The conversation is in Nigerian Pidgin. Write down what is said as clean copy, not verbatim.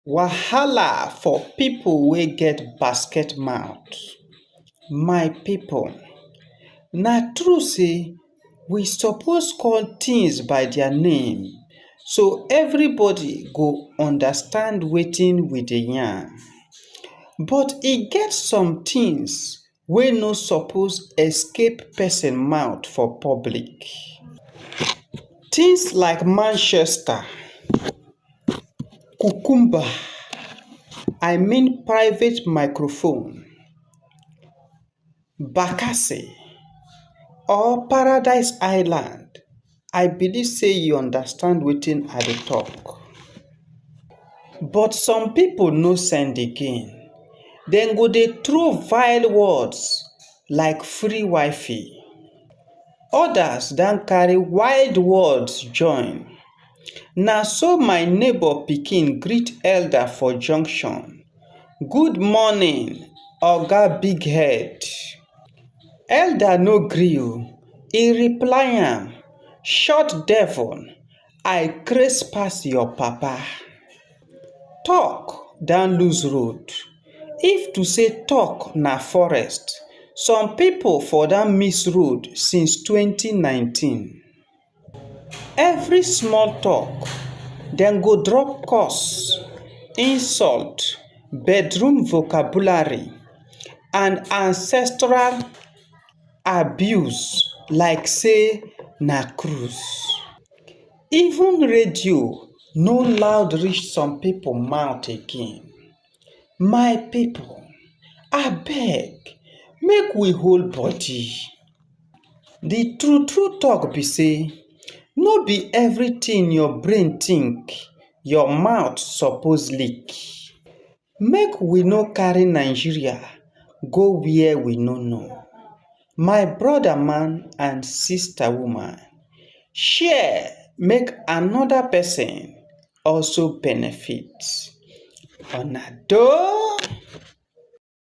Wahala for people wey get basket mouth. My people, na true say we suppose call things by their name so everybody go understand wetin we dey yarn. But e get some things wey no suppose escape person mouth for public. Things like Manchester, cucumber, private microphone, Bakassi or Paradise Island. I believe say you understand wetin I dey talk. But some people no send again. Dem go dey throw vile words like free Wi-Fi. Others don carry wild words join. Na so my neighbor pikin greet elder for junction. Good morning, Oga big head. Elder no gree oo. E reply am, short devil, I craze pass your papa. Talk don lose road. If to say talk na forest, some people for don miss road since 2019. Every small talk, dem go drop curse, insult, bedroom vocabulary and ancestral abuse like say na cruise. Even radio no loud reach some people mouth again. My people, abeg make we hold body. The true talk be say no be everything your brain think your mouth suppose lick. Make we no carry Nigeria go where we no know. My brother man and sister woman, share make another person also benefit. Una doh.